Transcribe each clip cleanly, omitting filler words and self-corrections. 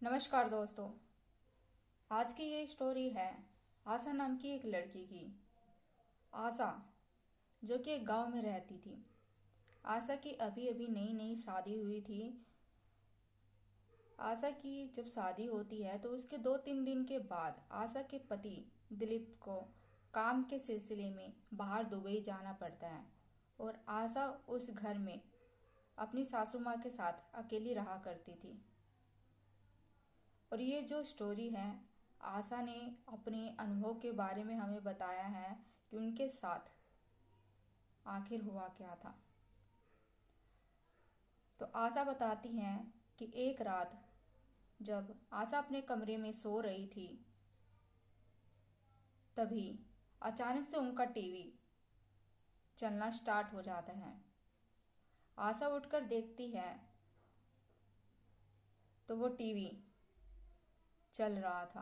नमस्कार दोस्तों। आज की ये स्टोरी है आशा नाम की एक लड़की की। आशा जो कि एक गांव में रहती थी। आशा की अभी अभी नई नई शादी हुई थी। आशा की जब शादी होती है तो उसके 2-3 दिन के बाद आशा के पति दिलीप को काम के सिलसिले में बाहर दुबई जाना पड़ता है और आशा उस घर में अपनी सासू माँ के साथ अकेली रहा करती थी। और ये जो स्टोरी है, आशा ने अपने अनुभव के बारे में हमें बताया है कि उनके साथ आखिर हुआ क्या था। तो आशा बताती हैं कि एक रात जब आशा अपने कमरे में सो रही थी, तभी अचानक से उनका टीवी चलना स्टार्ट हो जाता है। आशा उठकर देखती है तो वो टीवी चल रहा था।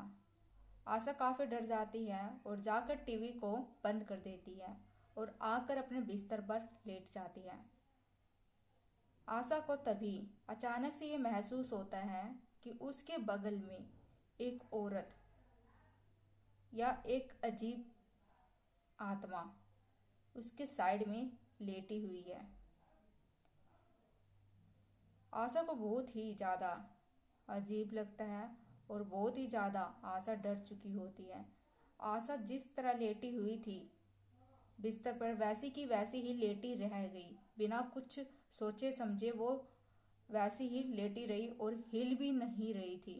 आशा काफी डर जाती है और जाकर टीवी को बंद कर देती है और आकर अपने बिस्तर पर लेट जाती है। आशा को तभी अचानक से ये महसूस होता है कि उसके बगल में एक औरत या एक अजीब आत्मा उसके साइड में लेटी हुई है। आशा को बहुत ही ज्यादा अजीब लगता है और बहुत ही ज्यादा आशा डर चुकी होती है। आशा जिस तरह लेटी हुई थी बिस्तर पर, वैसी की वैसी ही लेटी रह गई। बिना कुछ सोचे समझे वो वैसी ही लेटी रही और हिल भी नहीं रही थी।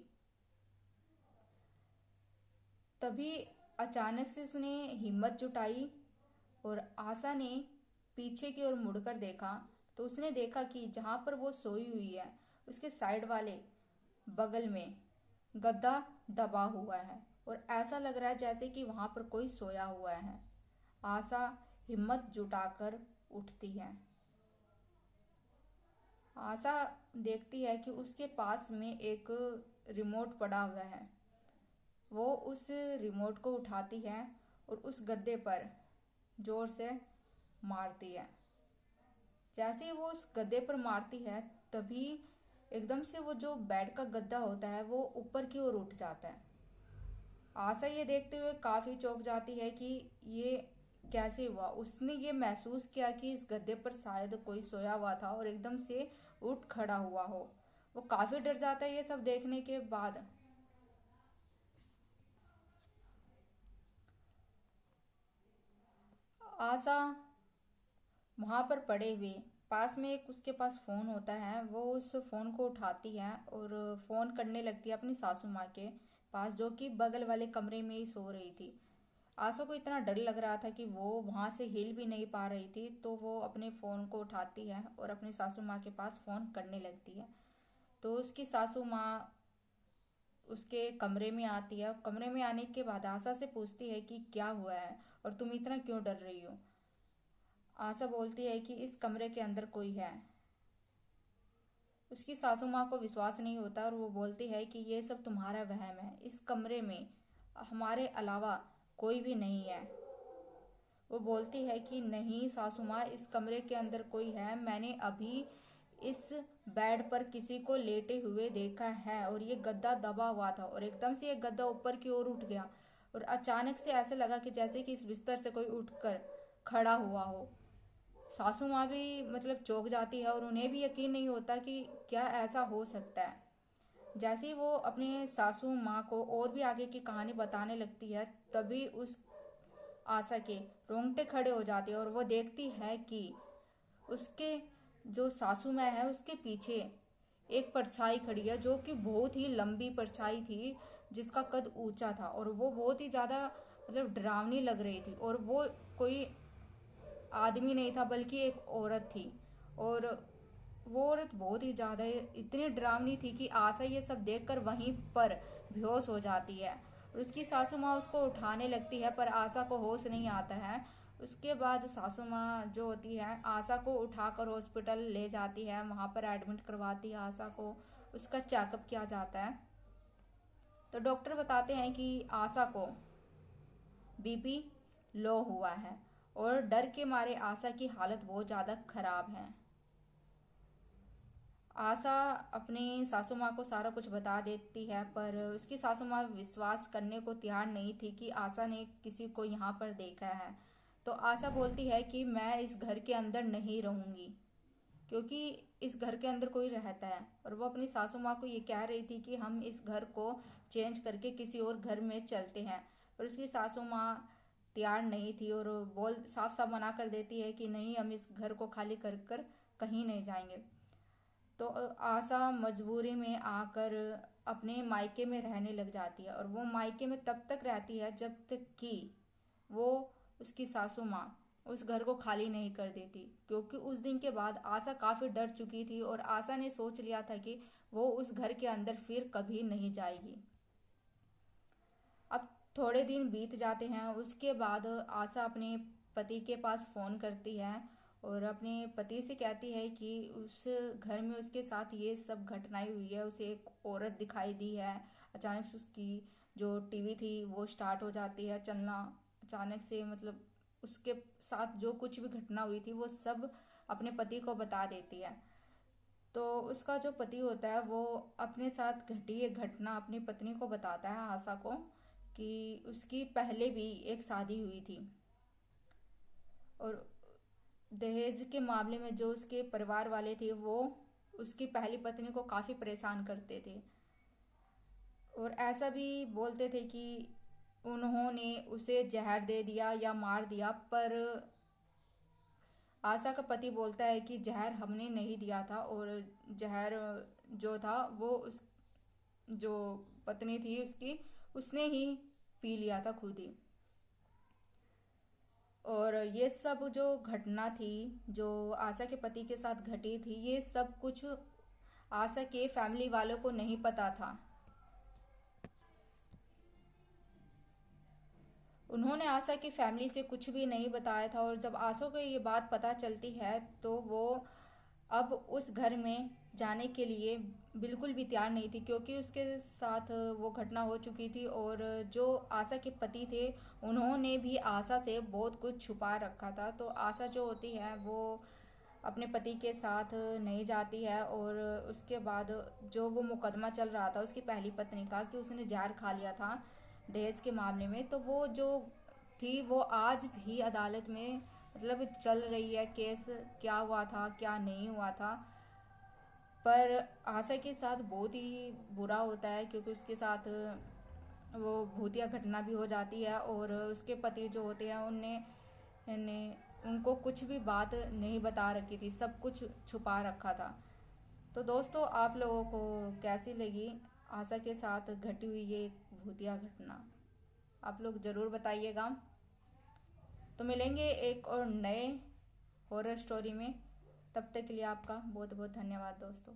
तभी अचानक से उसने हिम्मत जुटाई और आशा ने पीछे की ओर मुड़कर देखा तो उसने देखा कि जहां पर वो सोई हुई है उसके साइड वाले बगल में गद्दा दबा हुआ है और ऐसा लग रहा है जैसे कि वहां पर कोई सोया हुआ है। आशा हिम्मत जुटाकर उठती है। आशा देखती है कि उसके पास में एक रिमोट पड़ा हुआ है। वो उस रिमोट को उठाती है और उस गद्दे पर जोर से मारती है। जैसे ही वो उस गद्दे पर मारती है तभी एकदम से वो जो बेड का गद्दा होता है वो ऊपर की ओर उठ जाता है। आशा ये देखते हुए काफी चौंक जाती है कि ये कैसे हुआ। उसने ये महसूस किया कि इस गद्दे पर शायद कोई सोया हुआ था और एकदम से उठ खड़ा हुआ हो। वो काफी डर जाता है ये सब देखने के बाद। आशा वहां पर पड़े हुए पास में एक उसके पास फोन होता है, वो उस फोन को उठाती है और फोन करने लगती है अपनी सासू माँ के पास, जो कि बगल वाले कमरे में ही सो रही थी। आशा को इतना डर लग रहा था कि वो वहां से हिल भी नहीं पा रही थी, तो वो अपने फोन को उठाती है और अपनी सासू माँ के पास फोन करने लगती है। तो उसकी सासू माँ उसके कमरे में आती है। कमरे में आने के बाद आशा से पूछती है कि क्या हुआ है और तुम इतना क्यों डर रही हो। आशा बोलती है कि इस कमरे के अंदर कोई है। उसकी सासू माँ को विश्वास नहीं होता और वो बोलती है कि ये सब तुम्हारा वहम है, इस कमरे में हमारे अलावा कोई भी नहीं है। वो बोलती है कि नहीं सासू माँ, इस कमरे के अंदर कोई है। मैंने अभी इस बेड पर किसी को लेटे हुए देखा है और ये गद्दा दबा हुआ था और एकदम से ये गद्दा ऊपर की ओर उठ गया और अचानक से ऐसे लगा कि जैसे कि इस बिस्तर से कोई उठकर खड़ा हुआ हो। सासू माँ भी मतलब चौंक जाती है और उन्हें भी यकीन नहीं होता कि क्या ऐसा हो सकता है। जैसे ही वो अपने सासू माँ को और भी आगे की कहानी बताने लगती है तभी उस आशा के रोंगटे खड़े हो जाते हैं और वो देखती है कि उसके जो सासू माँ है उसके पीछे एक परछाई खड़ी है, जो कि बहुत ही लंबी परछाई थी जिसका कद ऊंचा था और वो बहुत ही ज्यादा मतलब डरावनी लग रही थी। और वो कोई आदमी नहीं था बल्कि एक औरत थी और वो औरत बहुत ही ज्यादा इतनी डरावनी थी कि आशा ये सब देखकर वहीं पर बेहोश हो जाती है और उसकी सासू माँ उसको उठाने लगती है पर आशा को होश नहीं आता है। उसके बाद सासू माँ जो होती है आशा को उठाकर हॉस्पिटल ले जाती है, वहां पर एडमिट करवाती है आशा को। उसका चेकअप किया जाता है तो डॉक्टर बताते हैं कि आशा को बीपी लो हुआ है और डर के मारे आशा की हालत बहुत ज्यादा खराब है। आशा अपनी सासू माँ को सारा कुछ बता देती है, पर उसकी सासू माँ विश्वास करने को तैयार नहीं थी कि आशा ने किसी को यहाँ पर देखा है। तो आशा बोलती है कि मैं इस घर के अंदर नहीं रहूँगी, क्योंकि इस घर के अंदर कोई रहता है। और वो अपनी सासू माँ को ये कह रही थी कि हम इस घर को चेंज करके किसी और घर में चलते हैं, पर उसकी सासू माँ तैयार नहीं थी और बोल साफ साफ मना कर देती है कि नहीं, हम इस घर को खाली कर कर कहीं नहीं जाएंगे। तो आशा मजबूरी में आकर अपने मायके में रहने लग जाती है, और वो मायके में तब तक रहती है जब तक कि वो उसकी सासू माँ उस घर को खाली नहीं कर देती, क्योंकि उस दिन के बाद आशा काफ़ी डर चुकी थी और आशा ने सोच लिया था कि वो उस घर के अंदर फिर कभी नहीं जाएगी। अब थोड़े दिन बीत जाते हैं, उसके बाद आशा अपने पति के पास फ़ोन करती है और अपने पति से कहती है कि उस घर में उसके साथ ये सब घटनाएं हुई है। उसे एक औरत दिखाई दी है, अचानक से उसकी जो टीवी थी वो स्टार्ट हो जाती है चलना अचानक से, मतलब उसके साथ जो कुछ भी घटना हुई थी वो सब अपने पति को बता देती है। तो उसका जो पति होता है वो अपने साथ घटी ये घटना अपनी पत्नी को बताता है, आशा को, कि उसकी पहले भी एक शादी हुई थी और दहेज के मामले में जो उसके परिवार वाले थे वो उसकी पहली पत्नी को काफ़ी परेशान करते थे और ऐसा भी बोलते थे कि उन्होंने उसे जहर दे दिया या मार दिया। पर आशा का पति बोलता है कि जहर हमने नहीं दिया था, और जहर जो था वो उस जो पत्नी थी उसकी, उसने ही पी लिया था खुद ही। और ये सब जो घटना थी जो आशा के पति के साथ घटी थी, ये सब कुछ आशा के फैमिली वालों को नहीं पता था। उन्होंने आशा की फैमिली से कुछ भी नहीं बताया था, और जब आशा को ये बात पता चलती है तो वो अब उस घर में जाने के लिए बिल्कुल भी तैयार नहीं थी, क्योंकि उसके साथ वो घटना हो चुकी थी और जो आशा के पति थे उन्होंने भी आशा से बहुत कुछ छुपा रखा था। तो आशा जो होती है वो अपने पति के साथ नहीं जाती है, और उसके बाद जो वो मुकदमा चल रहा था उसकी पहली पत्नी का कि उसने जहर खा लिया था दहेज के मामले में, तो वो जो थी वो आज भी अदालत में मतलब चल रही है केस, क्या हुआ था क्या नहीं हुआ था। पर आशा के साथ बहुत ही बुरा होता है, क्योंकि उसके साथ वो भूतिया घटना भी हो जाती है और उसके पति जो होते हैं उनने उनको कुछ भी बात नहीं बता रखी थी, सब कुछ छुपा रखा था। तो दोस्तों, आप लोगों को कैसी लगी आशा के साथ घटी हुई ये भूतिया घटना, आप लोग ज़रूर बताइएगा। तो मिलेंगे एक और नए हॉरर स्टोरी में, तब तक के लिए आपका बहुत बहुत धन्यवाद दोस्तों।